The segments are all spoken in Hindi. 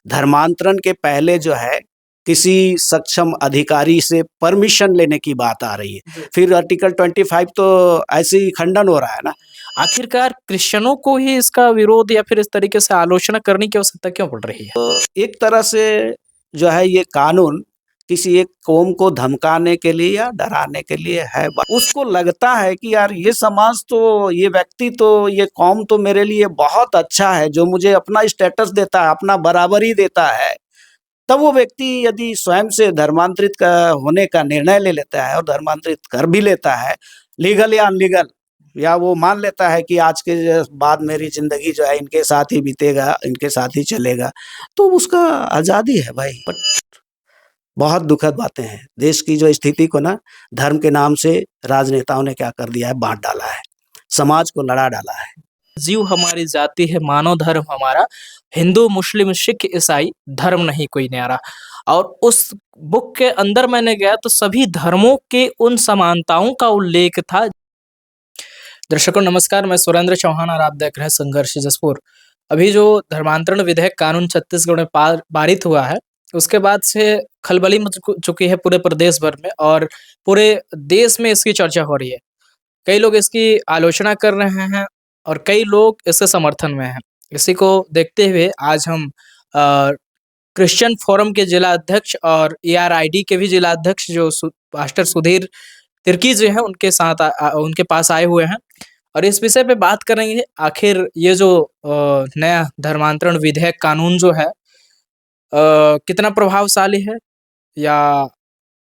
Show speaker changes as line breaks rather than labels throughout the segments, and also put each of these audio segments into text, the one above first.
धर्मांतरण के पहले जो है किसी सक्षम अधिकारी से परमिशन लेने की बात आ रही है। फिर आर्टिकल 25 तो ऐसे ही खंडन हो रहा है ना।
आखिरकार क्रिश्चियनों को ही इसका विरोध या फिर इस तरीके से आलोचना करने की आवश्यकता क्यों पड़ रही है?
एक तरह से जो है ये कानून किसी एक कौम को धमकाने के लिए या डराने के लिए है। उसको लगता है कि यार ये समाज तो, ये व्यक्ति तो, ये कौम तो मेरे लिए बहुत अच्छा है, जो मुझे अपना स्टेटस देता है, अपना बराबरी देता है। तब वो व्यक्ति यदि स्वयं से धर्मांतरित का होने का निर्णय ले लेता है और धर्मांतरित कर भी लेता है, लीगल या अनलीगल, या वो मान लेता है कि आज के बाद मेरी ज़िंदगी जो है इनके साथ ही बीतेगा, इनके साथ ही चलेगा, तो उसका आज़ादी है भाई। बट बहुत दुखद बातें हैं। देश की जो स्थिति को ना धर्म के नाम से राजनेताओं ने क्या कर दिया है, बाँट डाला है, समाज को लड़ा डाला है।
जीव हमारी जाति है, मानव धर्म हमारा, हिंदू मुस्लिम सिख ईसाई धर्म नहीं कोई न्यारा। और उस बुक के अंदर मैंने गया तो सभी धर्मों के उन समानताओं का उल्लेख था। दर्शकों नमस्कार, मैं सुरेंद्र चौहान और आप देख रहे हैं संघर्ष जसपुर। अभी जो धर्मांतरण विधेयक कानून छत्तीसगढ़ में पारित हुआ है, उसके बाद से खलबली मच चुकी है पूरे प्रदेश भर में और पूरे देश में इसकी चर्चा हो रही है। कई लोग इसकी आलोचना कर रहे हैं और कई लोग इसके समर्थन में हैं। इसी को देखते हुए आज हम क्रिश्चियन फोरम के जिला अध्यक्ष और एआरआईडी के भी जिला अध्यक्ष जो पास्टर सुधीर तिर्की जो है उनके साथ उनके पास आए हुए हैं और इस विषय पे बात करेंगे। आखिर ये जो नया धर्मांतरण विधेयक कानून जो है कितना प्रभावशाली है, या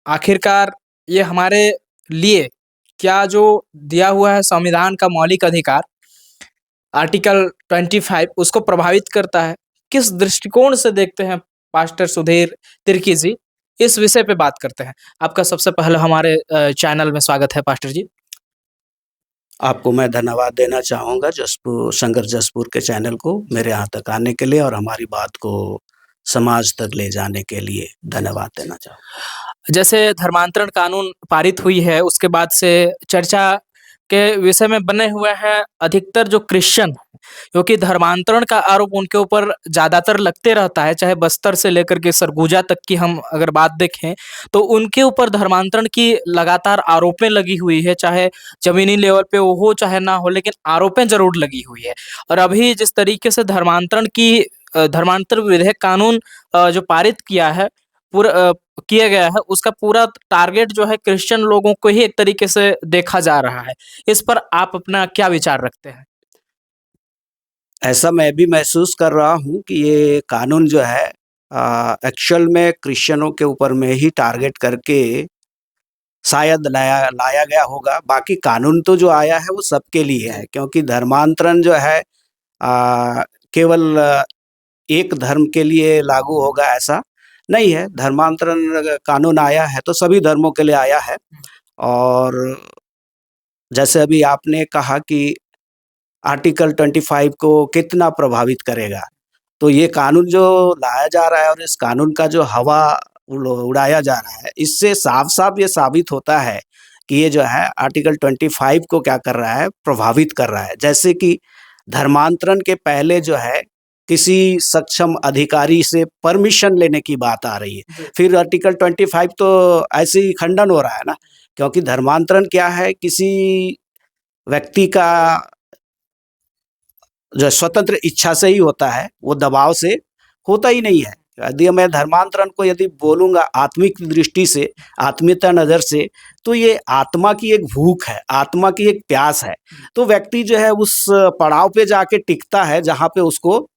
आखिरकार ये हमारे लिए क्या जो दिया हुआ है संविधान का मौलिक अधिकार आर्टिकल 25 उसको प्रभावित करता है। किस दृष्टिकोण से देखते हैं पास्टर सुधीर तिर्की जी, इस विषय पे बात करते हैं। आपका सबसे पहले हमारे चैनल में स्वागत है पास्टर जी।
आपको मैं धन्यवाद देना चाहूँगा संघर्ष जसपुर के चैनल को मेरे यहाँ तक आने के लिए और हमारी बात को समाज तक ले जाने के लिए धन्यवाद देना चाहूँगा।
जैसे धर्मांतरण कानून पारित हुई है उसके बाद से चर्चा के विषय में बने हुए हैं अधिकतर जो क्रिश्चियन, क्योंकि धर्मांतरण का आरोप उनके ऊपर ज्यादातर लगते रहता है। चाहे बस्तर से लेकर के सरगुजा तक की हम अगर बात देखें तो उनके ऊपर धर्मांतरण की लगातार आरोपें लगी हुई है, चाहे जमीनी लेवल पे वो हो चाहे ना हो, लेकिन आरोपें जरूर लगी हुई है। और अभी जिस तरीके से धर्मांतरण विधेयक कानून जो पारित किया गया है उसका पूरा टारगेट जो है क्रिश्चियन लोगों को ही एक तरीके से देखा जा रहा है। इस पर आप अपना क्या विचार रखते हैं?
ऐसा मैं भी महसूस कर रहा हूँ कि ये कानून जो है एक्चुअल में क्रिश्चियनों के ऊपर में ही टारगेट करके शायद लाया गया होगा। बाकी कानून तो जो आया है वो सबके लिए है, क्योंकि धर्मांतरण जो है केवल एक धर्म के लिए लागू होगा ऐसा नहीं है। धर्मांतरण कानून आया है तो सभी धर्मों के लिए आया है। और जैसे अभी आपने कहा कि आर्टिकल 25 को कितना प्रभावित करेगा, तो ये कानून जो लाया जा रहा है और इस कानून का जो हवा उड़ाया जा रहा है, इससे साफ-साफ ये साबित होता है कि ये जो है आर्टिकल 25 को क्या कर रहा है, प्रभावित कर रहा है। जैसे कि धर्मांतरण के पहले जो है किसी सक्षम अधिकारी से परमिशन लेने की बात आ रही है। फिर आर्टिकल 25 तो ऐसे ही खंडन हो रहा है ना, क्योंकि धर्मांतरण क्या है, किसी व्यक्ति का जो स्वतंत्र इच्छा से ही होता है, वो दबाव से होता ही नहीं है। यदि मैं धर्मांतरण को यदि बोलूँगा आत्मिक दृष्टि से, आत्मीयता नज़र से, तो ये आत्मा की एक भूख है, आत्मा की एक प्यास है। तो व्यक्ति जो है उस पड़ाव पे जाके टिकता है जहाँ पे उसको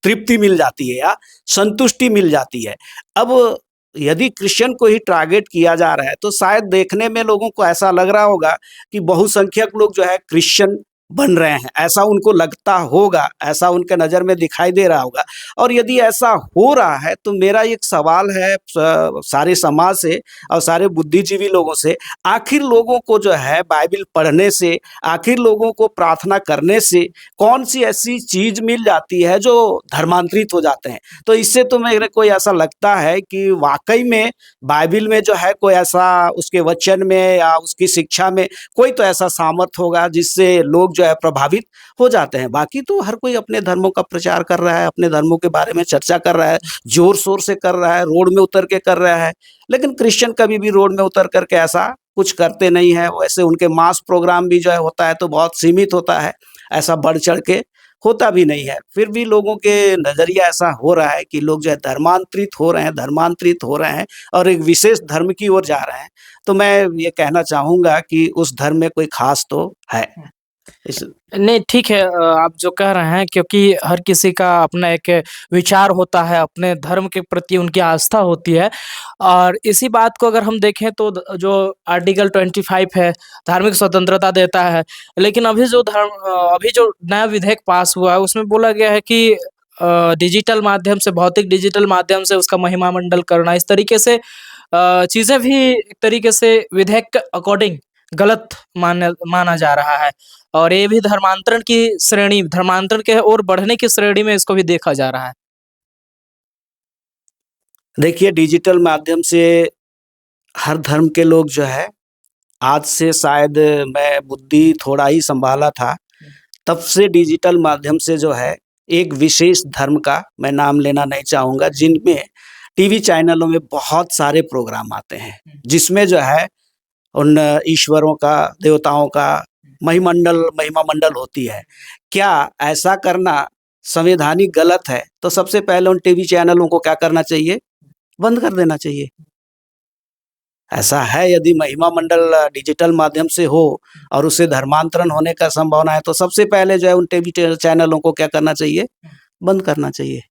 तृप्ति मिल जाती है या संतुष्टि मिल जाती है। अब यदि क्रिश्चियन को ही टारगेट किया जा रहा है तो शायद देखने में लोगों को ऐसा लग रहा होगा कि बहुसंख्यक लोग जो है क्रिश्चियन बन रहे हैं, ऐसा उनको लगता होगा, ऐसा उनके नज़र में दिखाई दे रहा होगा। और यदि ऐसा हो रहा है तो मेरा एक सवाल है सारे समाज से और सारे बुद्धिजीवी लोगों से, आखिर लोगों को जो है बाइबिल पढ़ने से, आखिर लोगों को प्रार्थना करने से कौन-सी ऐसी चीज़ मिल जाती है जो धर्मांतरित हो जाते हैं? तो इससे तो मेरे को ऐसा लगता है कि वाक़ई में बाइबिल में जो है कोई ऐसा उसके वचन में या उसकी शिक्षा में कोई तो ऐसा सामर्थ होगा जिससे लोग जो है प्रभावित हो जाते हैं। बाकी तो हर कोई अपने धर्मों का प्रचार कर रहा है, अपने धर्मों के बारे में चर्चा कर रहा है, ज़ोर-शोर से कर रहा है, रोड में उतर के कर रहा है। लेकिन क्रिश्चियन कभी भी रोड में उतर कर के ऐसा कुछ करते नहीं हैं। वैसे उनके मास प्रोग्राम भी जो है होता है तो बहुत सीमित होता है, ऐसा बढ़-चढ़ के होता भी नहीं है। फिर भी लोगों के नज़रिया ऐसा हो रहा है कि लोग जो है धर्मांतरित हो रहे हैं और एक विशेष धर्म की ओर जा रहे हैं। तो मैं ये कहना चाहूँगा कि उस धर्म में कोई ख़ास तो है। इस
नहीं, ठीक है, आप जो कह रहे हैं, क्योंकि हर किसी का अपना एक विचार होता है, अपने धर्म के प्रति उनकी आस्था होती है। और इसी बात को अगर हम देखें तो जो आर्टिकल 25 है, धार्मिक स्वतंत्रता देता है। लेकिन अभी जो नया विधेयक पास हुआ है, उसमें बोला गया है कि डिजिटल माध्यम से, भौतिक डिजिटल माध्यम से उसका महिमा मंडल करना, इस तरीके से चीज़ें भी एक तरीके से विधेयक के अकॉर्डिंग गलत माना जा रहा है। और ये भी धर्मांतरण के ओर बढ़ने की श्रेणी में इसको भी देखा जा रहा है।
देखिए, डिजिटल माध्यम से हर धर्म के लोग जो है, आज से शायद मैं बुद्धि थोड़ा ही सँभाला था, तब से डिजिटल माध्यम से जो है, एक विशेष धर्म का मैं नाम लेना नहीं चाहूँगा, जिनमें टीवी चैनलों में बहुत सारे प्रोग्राम आते हैं, जिसमें जो है उन ईश्वरों का, देवताओं का महिमा मंडल होती है। क्या ऐसा करना संवैधानिक गलत है? तो सबसे पहले उन टीवी चैनलों को क्या करना चाहिए? बंद कर देना चाहिए। ऐसा है यदि महिमा मंडल डिजिटल माध्यम से हो और उससे धर्मांतरण होने का संभावना है, तो सबसे पहले जो है उन टीवी चैनलों को क्या करना चाहिए? बंद करना चाहिए।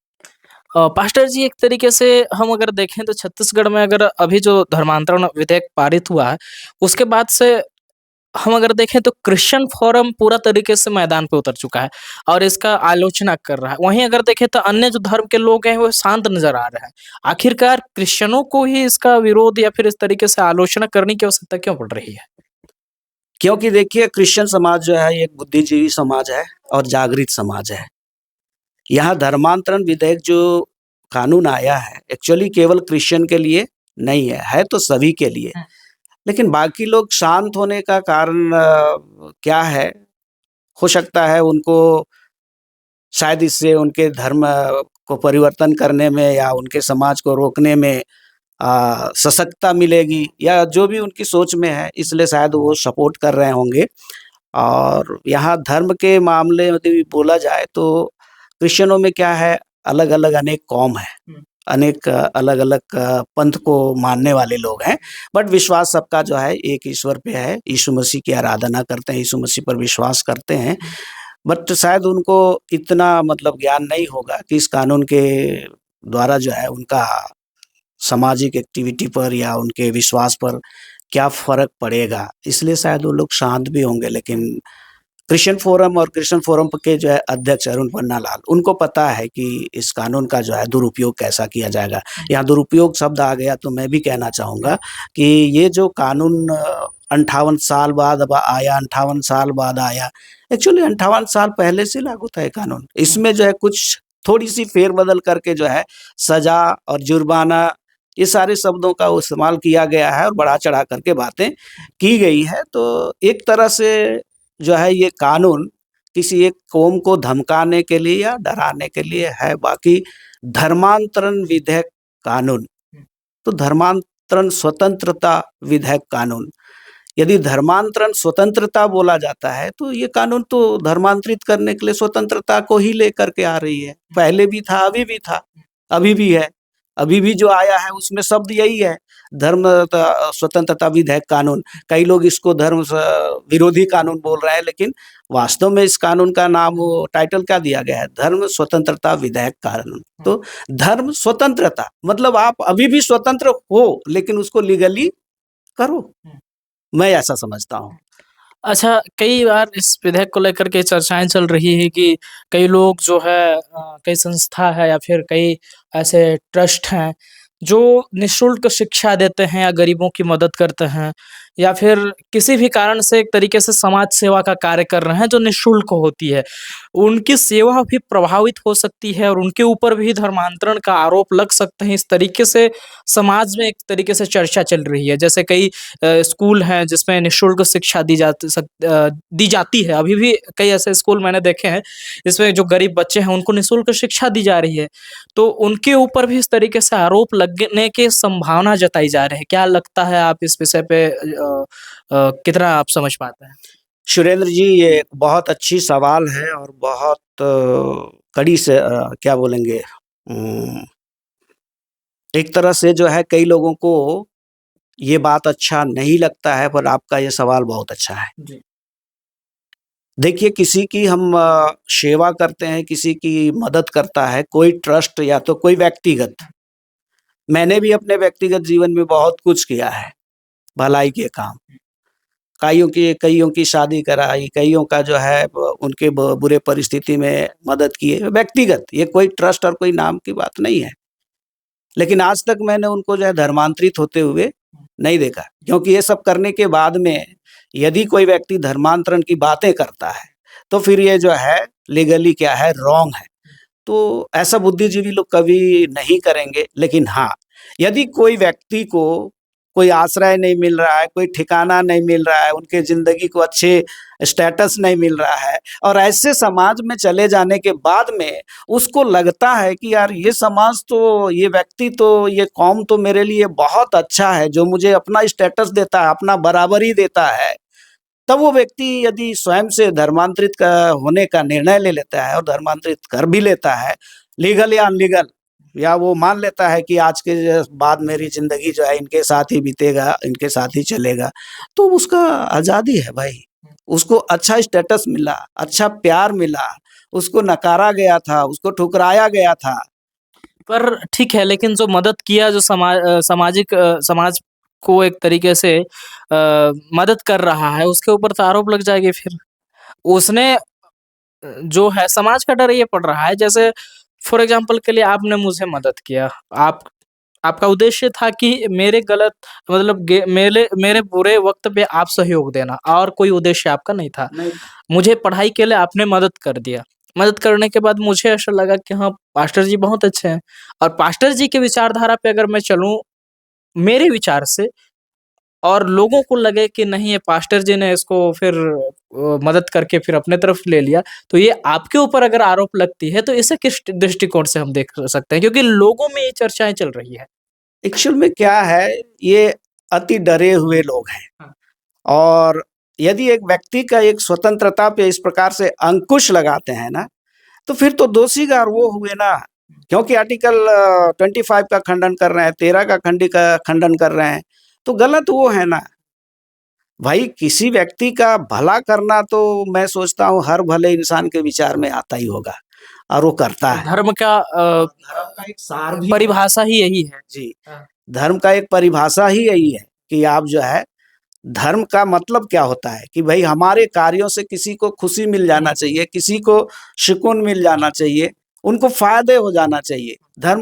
पास्टर जी, एक तरीके से हम अगर देखें तो छत्तीसगढ़ में अगर अभी जो धर्मांतरण विधेयक पारित हुआ है, उसके बाद से हम अगर देखें तो क्रिश्चियन फोरम पूरा तरीके से मैदान पे उतर चुका है और इसका आलोचना कर रहा है। वहीं अगर देखें तो अन्य जो धर्म के लोग हैं वो शांत नजर आ रहे हैं। आखिरकार क्रिश्चियनों को ही इसका विरोध या फिर इस तरीके से आलोचना करने की आवश्यकता क्यों पड़ रही है?
क्योंकि देखिए क्रिश्चियन समाज जो है, ये एक बुद्धिजीवी समाज है और जागृत समाज है। यहाँ धर्मांतरण विधेयक जो कानून आया है, एक्चुअली केवल क्रिश्चियन के लिए नहीं है तो सभी के लिए। लेकिन बाकी लोग शांत होने का कारण क्या है? हो सकता है उनको शायद इससे उनके धर्म को परिवर्तन करने में या उनके समाज को रोकने में सशक्तता मिलेगी या जो भी उनकी सोच में है, इसलिए शायद वो सपोर्ट कर रहे होंगे। और यहाँ धर्म के मामले में यदि बोला जाए तो क्रिश्चियनों में क्या है, अलग-अलग अनेक कौम हैं, अनेक अलग-अलग पंथ को मानने वाले लोग हैं, बट विश्वास सबका जो है एक ईश्वर पे है, यीशु मसीह की आराधना करते हैं, यीशु मसीह पर विश्वास करते हैं। बट शायद उनको इतना मतलब ज्ञान नहीं होगा कि इस कानून के द्वारा जो है उनका सामाजिक एक्टिविटी पर या उनके विश्वास पर क्या फ़र्क पड़ेगा, इसलिए शायद वो लोग शांत भी होंगे। लेकिन क्रिश्चियन फोरम के जो है अध्यक्ष अरुण पन्नालाल, उनको पता है कि इस कानून का जो है दुरुपयोग कैसा किया जाएगा। यहाँ दुरुपयोग शब्द आ गया तो मैं भी कहना चाहूँगा कि ये जो कानून 58 साल बाद अब आया, 58 साल बाद आया, एक्चुअली 58 साल पहले से लागू था ये कानून। इसमें जो है कुछ थोड़ी-सी फेर-बदल करके जो है सज़ा और जुर्माना, ये सारे शब्दों का इस्तेमाल किया गया है और बढ़ा-चढ़ा करके बातें की गई है। तो एक तरह से जो है ये कानून किसी एक कौम को धमकाने के लिए या डराने के लिए है। बाकी धर्मांतरण विधेयक कानून, तो धर्मांतरण स्वतंत्रता विधेयक कानून, यदि धर्मांतरण स्वतंत्रता बोला जाता है, तो ये कानून तो धर्मांतरित करने के लिए स्वतंत्रता को ही लेकर के आ रही है। पहले भी था, अभी भी था, अभी भी है। अभी भी जो आया है उसमें शब्द यही है, स्वतंत्रता विधेयक कानून। कई लोग इसको धर्म विरोधी कानून बोल रहे हैं, लेकिन वास्तव में इस कानून का नाम, वो टाइटल क्या दिया गया है? धर्म स्वतंत्रता विधेयक कानून। तो धर्म स्वतंत्रता मतलब आप अभी भी स्वतंत्र हो, लेकिन उसको लीगली करो। मैं ऐसा समझता हूँ।
अच्छा, कई बार इस विधेयक को लेकर के चर्चाएँ चल रही है कि कई लोग जो है कई संस्था है या फिर कई ऐसे ट्रस्ट हैं, जो निःशुल्क शिक्षा देते हैं या गरीबों की मदद करते हैं या फिर किसी भी कारण से एक तरीके से समाज सेवा का कार्य कर रहे हैं जो निःशुल्क होती है, उनकी सेवा भी प्रभावित हो सकती है और उनके ऊपर भी धर्मांतरण का आरोप लग सकते हैं। इस तरीके से समाज में एक तरीके से चर्चा चल रही है। जैसे कई स्कूल हैं जिसमें निःशुल्क शिक्षा दी जाती है। अभी भी कई ऐसे स्कूल मैंने देखे हैं जिसमें जो गरीब बच्चे हैं उनको निःशुल्क शिक्षा दी जा रही है। तो उनके ऊपर भी इस तरीके से आरोप लगने की संभावना जताई जा रही है। क्या लगता है आप इस विषय पे कितना आप समझ पाते हैं?
सुरेंद्र जी, ये एक बहुत अच्छी सवाल है और बहुत कड़ी से क्या बोलेंगे, एक तरह से जो है कई लोगों को ये बात अच्छा नहीं लगता है, पर आपका ये सवाल बहुत अच्छा है।
जी।
देखिए, किसी की हम सेवा करते हैं, किसी की मदद करता है कोई ट्रस्ट या तो कोई व्यक्तिगत। मैंने भी अपने व्यक्तिगत जीवन में बहुत कुछ किया है, भलाई के काम। कइयों की शादी कराई, कइयों का जो है उनके बुरे परिस्थिति में मदद की है, व्यक्तिगत। ये कोई ट्रस्ट और कोई नाम की बात नहीं है। लेकिन आज तक मैंने उनको जो है धर्मांतरित होते हुए नहीं देखा, क्योंकि ये सब करने के बाद में यदि कोई व्यक्ति धर्मांतरण की बातें करता है, तो फिर ये जो है लीगली क्या है, रॉन्ग है। तो ऐसा बुद्धिजीवी लोग कभी नहीं करेंगे। लेकिन हाँ, यदि कोई व्यक्ति को कोई आश्रय नहीं मिल रहा है, कोई ठिकाना नहीं मिल रहा है, उनके ज़िंदगी को अच्छे स्टेटस नहीं मिल रहा है और ऐसे समाज में चले जाने के बाद में उसको लगता है कि यार ये समाज तो, ये व्यक्ति तो, ये कौम तो मेरे लिए बहुत अच्छा है, जो मुझे अपना स्टेटस देता है, अपना बराबरी देता है। तब वो व्यक्ति यदि स्वयं से धर्मांतरित होने का निर्णय ले लेता है और धर्मांतरित कर भी लेता है, लीगल या अनलीगल, या वो मान लेता है कि आज के बाद मेरी ज़िंदगी जो है इनके साथ ही बीतेगा, इनके साथ ही चलेगा, तो उसका आज़ादी है भाई। उसको अच्छा स्टेटस मिला, अच्छा प्यार मिला, उसको नकारा गया था, उसको ठुकराया गया था।
पर ठीक है, लेकिन जो मदद किया, जो समाज को एक तरीके से मदद कर रहा है, उसके ऊपर तो आरोप लग जाएँगे फिर। उसने जो है समाज का डर ये पड़ रहा है, जैसे फॉर एग्ज़ाम्पल के लिए आपने मुझे मदद किया। आपका उद्देश्य था कि मेरे गलत मतलब मेरे मेरे बुरे वक़्त पे आप सहयोग देना और कोई उद्देश्य आपका नहीं था।
नहीं।
मुझे पढ़ाई के लिए आपने मदद कर दिया। मदद करने के बाद मुझे ऐसा लगा कि हाँ, पास्टर जी बहुत अच्छे हैं और पास्टर जी की विचारधारा पे अगर मैं चलूँ, मेरे विचार से, और लोगों को लगे कि नहीं, ये पास्टर जी ने इसको फिर मदद करके फिर अपने तरफ ले लिया, तो ये आपके ऊपर अगर आरोप लगती है, तो इसे किस दृष्टिकोण से हम देख सकते हैं? क्योंकि लोगों में ये चर्चाएँ चल रही है।
एक्चुअल में क्या है, ये अति डरे हुए लोग हैं।
हाँ।
और यदि एक व्यक्ति का एक स्वतंत्रता पे इस प्रकार से अंकुश लगाते हैं ना, तो फिर तो दोषीगार वो हुए ना। क्योंकि आर्टिकल 25 का खंडन कर रहे हैं, 13 का खंडन कर रहे हैं, तो गलत वो है ना। भाई, किसी व्यक्ति का भला करना तो मैं सोचता हूँ हर भले इंसान के विचार में आता ही होगा और वो करता है।
धर्म का
धर्म का एक सार भी
परिभाषा ही यही है।
जी,
हाँ।
धर्म का एक परिभाषा ही यही है कि आप जो है, धर्म का मतलब क्या होता है कि भाई हमारे कार्यों से किसी को खुशी मिल जाना चाहिए, किसी को सुकून मिल जाना चाहिए, उनको फ़ायदे हो जाना चाहिए। धर्म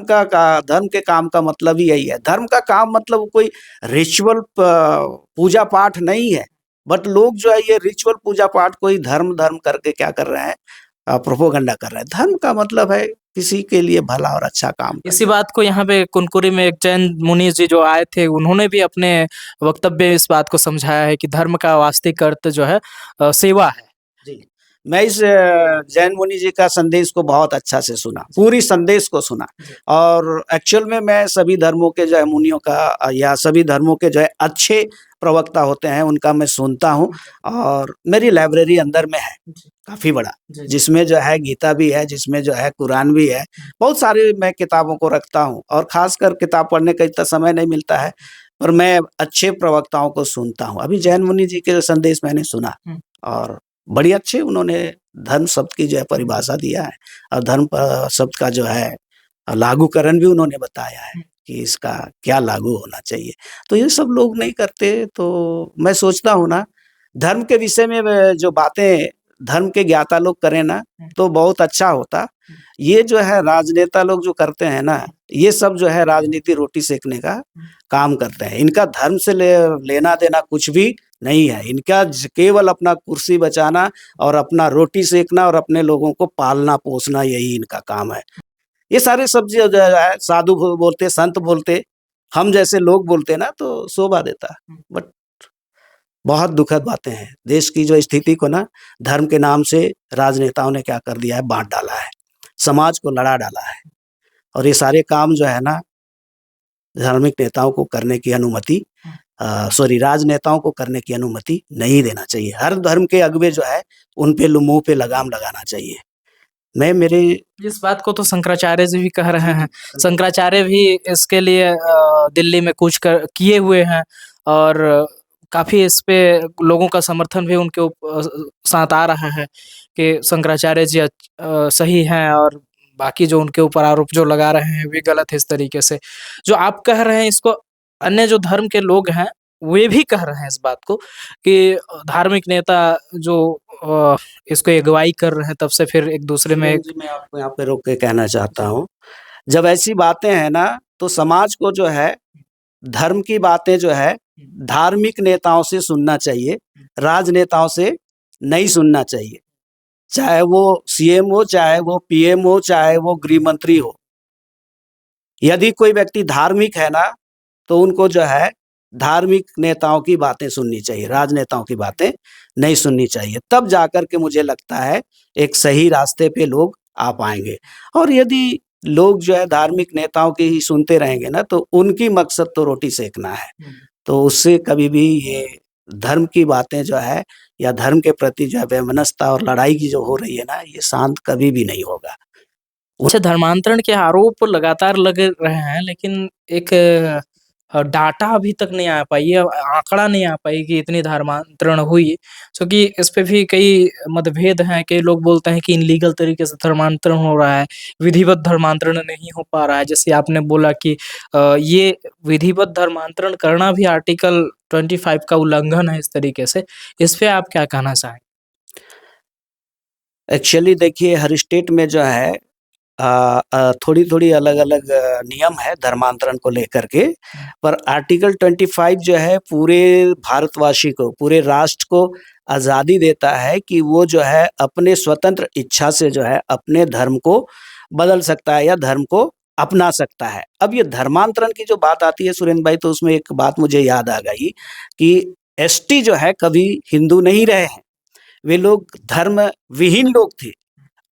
के काम का मतलब ही यही है। धर्म का काम मतलब कोई रिचुअल पूजा-पाठ नहीं है, बट लोग जो है ये रिचुअल पूजा-पाठ को ही धर्म करके क्या कर रहे हैं, प्रोपेगेंडा कर रहे हैं। धर्म का मतलब है किसी के लिए भला और अच्छा काम
इसी
करना।
बात को यहाँ पे कुनकुरी में एक जैन मुनि जी जो आए थे, उन्होंने भी अपने वक्तव्य में इस बात को समझाया है कि धर्म का वास्तविक अर्थ जो है सेवा है।
जी, मैं इस जैन मुनि जी का संदेश को बहुत अच्छा से सुना, पूरी संदेश को सुना। और एक्चुअल में मैं सभी धर्मों के जो है मुनियों का या सभी धर्मों के जो है अच्छे प्रवक्ता होते हैं, उनका मैं सुनता हूँ। और मेरी लाइब्रेरी अंदर में है, काफ़ी बड़ा, जिसमें जो है गीता भी है, जिसमें जो है कुरान भी है। बहुत सारी मैं किताबों को रखता हूँ और ख़ासकर किताब पढ़ने का इतना समय नहीं मिलता है, पर मैं अच्छे प्रवक्ताओं को सुनता हूँ। अभी जैन मुनि जी के संदेश मैंने सुना और बड़ी अच्छे उन्होंने धर्म शब्द की जो है परिभाषा दिया है और धर्म शब्द का जो है लागूकरण भी उन्होंने बताया है कि इसका क्या लागू होना चाहिए। तो ये सब लोग नहीं करते, तो मैं सोचता हूँ ना, धर्म के विषय में जो बातें धर्म के ज्ञाता लोग करें ना तो बहुत अच्छा होता। ये जो है राजनेता लोग जो करते हैं ना, ये सब जो है राजनीति रोटी सेकने का काम करते हैं। इनका धर्म से लेना देना कुछ भी नहीं है। इनका केवल अपना कुर्सी बचाना और अपना रोटी सेकना और अपने लोगों को पालना पोसना, यही इनका काम है। ये सारे सब जो है साधु बोलते, संत बोलते, हम जैसे लोग बोलते ना तो शोभा देता। बट बहुत दुखद बातें हैं। देश की जो स्थिति को ना धर्म के नाम से राजनेताओं ने क्या कर दिया है, बांट डाला है, समाज को लड़ा डाला है। और ये सारे काम जो है ना धार्मिक नेताओं को करने की अनुमति राजनेताओं को करने की अनुमति नहीं देना चाहिए। हर धर्म के अगुवे जो है उन पे मुंह पे लगाम लगाना चाहिए। मैं मेरे
इस बात को तो शंकराचार्य जी भी कह रहे हैं। शंकराचार्य भी इसके लिए दिल्ली में कूच कर किए हुए हैं और काफ़ी इस पे लोगों का समर्थन भी उनके साथ आ रहा है कि शंकराचार्य जी सही हैं और बाकी जो उनके ऊपर आरोप जो लगा रहे हैं वे गलत है। इस तरीके से जो आप कह रहे हैं इसको अन्य जो धर्म के लोग हैं वे भी कह रहे हैं इस बात को कि धार्मिक नेता जो इसको अगुवाई कर रहे हैं तब से फिर एक दूसरे में
मैं आपको यहाँ पे रोक के कहना चाहता हूँ, जब ऐसी बातें हैं ना तो समाज को जो है धर्म की बातें जो है धार्मिक नेताओं से सुनना चाहिए, राजनेताओं से नहीं सुनना चाहिए। चाहे वो सीएम हो, चाहे वो पीएम हो, चाहे वो गृह मंत्री हो। यदि कोई व्यक्ति धार्मिक है ना तो उनको जो है धार्मिक नेताओं की बातें सुननी चाहिए, राजनेताओं की बातें नहीं सुननी चाहिए। तब जाकर के मुझे लगता है एक सही रास्ते पे लोग आ पाएंगे। और यदि लोग जो है धार्मिक नेताओं की ही सुनते रहेंगे ना तो उनकी मकसद तो रोटी सेकना है, तो उससे कभी भी ये धर्म की बातें जो है या धर्म के प्रति जो है वैमनस्यता और लड़ाई की जो हो रही है ना, ये शांत कभी भी नहीं होगा।
अच्छा, धर्मांतरण के आरोप लगातार लग रहे हैं लेकिन एक डाटा अभी तक नहीं आ पाई है, आंकड़ा नहीं आ पाई कि इतनी धर्मांतरण हुई। क्योंकि इस पे भी कई मतभेद हैं। कई लोग बोलते हैं कि इनलीगल तरीके से धर्मांतरण हो रहा है, विधिवत धर्मांतरण नहीं हो पा रहा है। जैसे आपने बोला कि ये विधिवत धर्मांतरण करना भी आर्टिकल 25 का उल्लंघन है इस तरीके से। इस पे आप क्या कहना चाहें?
एक्चुअली देखिए हर स्टेट में जो है थोड़ी-थोड़ी अलग-अलग नियम है धर्मांतरण को लेकर के, पर आर्टिकल 25 जो है पूरे भारतवासी को, पूरे राष्ट्र को आज़ादी देता है कि वो जो है अपने स्वतंत्र इच्छा से जो है अपने धर्म को बदल सकता है या धर्म को अपना सकता है। अब ये धर्मांतरण की जो बात आती है सुरेंद्र भाई, तो उसमें एक बात मुझे याद आ गई कि एसटी जो है कभी हिंदू नहीं रहे हैं। वे लोग धर्म विहीन लोग थे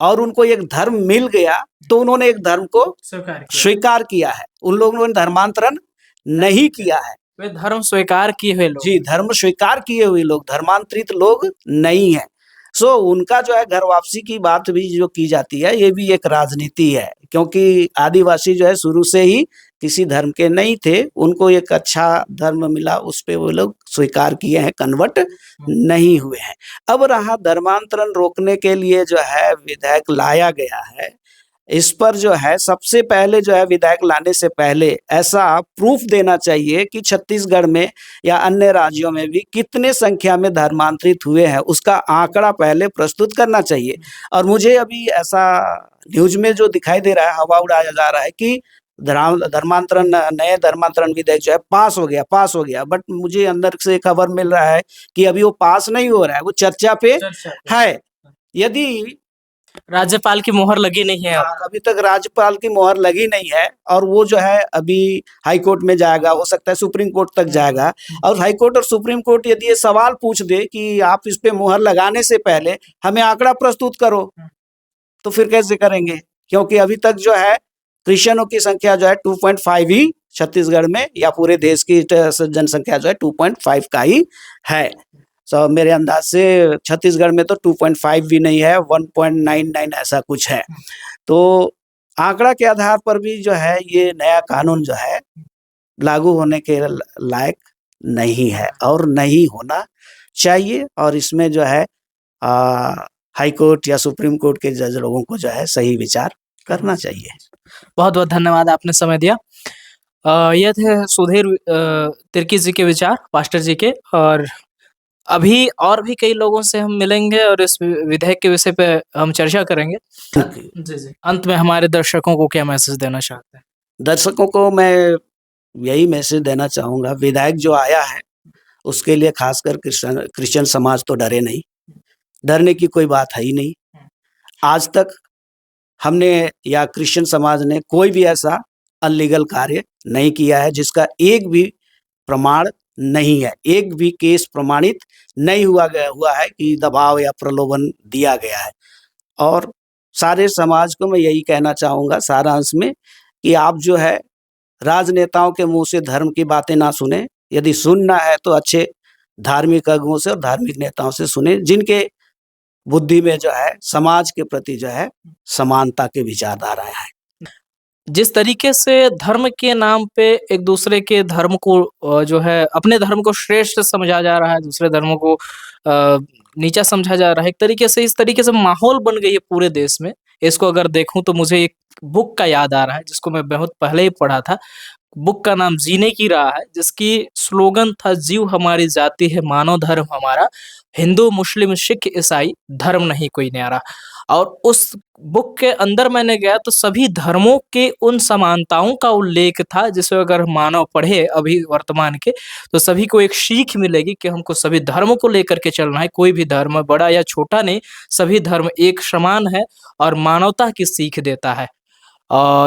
और उनको एक धर्म मिल गया तो उन्होंने एक धर्म को स्वीकार किया है। उन लोगों ने धर्मांतरण नहीं किया है।
वे धर्म स्वीकार किए हुए लोग।
जी, धर्म स्वीकार किए हुए लोग, धर्मांतरित लोग नहीं है। सो उनका जो है घर वापसी की बात भी जो की जाती है, ये भी एक राजनीति है, क्योंकि आदिवासी जो है शुरू से ही किसी धर्म के नहीं थे, उनको एक अच्छा धर्म मिला, उस पे वो लोग स्वीकार किए हैं, कन्वर्ट नहीं हुए हैं। अब रहा धर्मांतरण रोकने के लिए जो है विधेयक लाया गया है, इस पर जो है सबसे पहले जो है विधेयक लाने से पहले ऐसा प्रूफ देना चाहिए कि छत्तीसगढ़ में या अन्य राज्यों में भी कितने संख्या में धर्मांतरित हुए हैं, उसका आंकड़ा पहले प्रस्तुत करना चाहिए। और मुझे अभी ऐसा न्यूज में जो दिखाई दे रहा है, हवा उड़ाया जा रहा है कि धर्मांतरण नए धर्मांतरण विधेयक जो है पास हो गया, बट मुझे अंदर से खबर मिल रहा है कि अभी वो पास नहीं हो रहा है, वो चर्चा पे है। यदि
राज्यपाल की मोहर लगी नहीं है,
अभी तक राज्यपाल की मोहर लगी नहीं है और वो जो है अभी हाई कोर्ट में जाएगा, हो सकता है सुप्रीम कोर्ट तक जाएगा। और हाई कोर्ट और सुप्रीम कोर्ट यदि ये सवाल पूछ दे कि आप इस पे मोहर लगाने से पहले हमें आंकड़ा प्रस्तुत करो, तो फिर कैसे करेंगे? क्योंकि अभी तक जो है क्रिश्चियनों की संख्या जो है 2.5 ही छत्तीसगढ़ में या पूरे देश की जनसंख्या जो है 2.5 का ही है। तो मेरे अंदाज से छत्तीसगढ़ में तो 2.5 भी नहीं है, 1.99 ऐसा कुछ है। तो आंकड़ा के आधार पर भी जो है ये नया कानून जो है लागू होने के लायक नहीं है और नहीं होना चाहिए। और इसमें जो है हाई कोर्ट या सुप्रीम कोर्ट के जज लोगों को जो है सही विचार करना चाहिए।
बहुत बहुत धन्यवाद, आपने समय दिया। ये थे सुधीर तिर्की जी के विचार, पास्टर जी के। और अभी और भी कई लोगों से हम मिलेंगे और इस विधेयक के विषय पे हम चर्चा करेंगे। जी, जी। अंत में हमारे दर्शकों को क्या मैसेज देना चाहते हैं?
दर्शकों को मैं यही मैसेज देना चाहूँगा, विधायक जो आया है, उसके लिए खासकर क्रिश्चियन समाज तो डरे नहीं, डरने की कोई बात है ही नहीं। आज तक हमने या क्रिश्चियन समाज ने कोई भी ऐसा अनलीगल कार्य नहीं किया है, जिसका एक भी प्रमाण नहीं है, एक भी केस प्रमाणित नहीं हुआ है कि दबाव या प्रलोभन दिया गया है। और सारे समाज को मैं यही कहना चाहूँगा सारांश में कि आप जो है राजनेताओं के मुँह से धर्म की बातें ना सुनें, यदि सुनना है तो अच्छे धार्मिक अगुओं से और धार्मिक नेताओं से सुनें, जिनके बुद्धि में जो है समाज के प्रति जो है समानता के विचारधाराएँ हैं।
जिस तरीके से धर्म के नाम पे एक दूसरे के धर्म को जो है अपने धर्म को श्रेष्ठ समझा जा रहा है, दूसरे धर्मों को नीचा समझा जा रहा है। एक तरीके से इस तरीके से माहौल बन गई है पूरे देश में। इसको अगर देखूँ तो मुझे एक बुक का याद आ रहा है जिसको मैं बहुत पहले ही पढ़ा था। बुक का नाम जीने की राह है, जिसकी स्लोगन था जीव हमारी जाति है मानव धर्म हमारा, हिंदू मुस्लिम सिख ईसाई धर्म नहीं कोई न्यारा। और उस बुक के अंदर मैंने गया तो सभी धर्मों के उन समानताओं का उल्लेख था, जिसे अगर मानव पढ़े अभी वर्तमान के, तो सभी को एक सीख मिलेगी कि हमको सभी धर्मों को लेकर के चलना है। कोई भी धर्म बड़ा या छोटा नहीं, सभी धर्म एक समान है और मानवता की सीख देता है।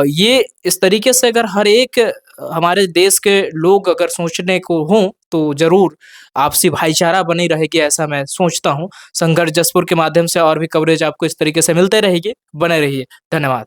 ये इस तरीके से अगर हर एक हमारे देश के लोग अगर सोचने को हों, तो ज़रूर आपसी भाईचारा बनी रहेगी, ऐसा मैं सोचता हूँ। संघर्ष जसपुर के माध्यम से और भी कवरेज आपको इस तरीके से मिलते रहेगी। बने रहिए। धन्यवाद।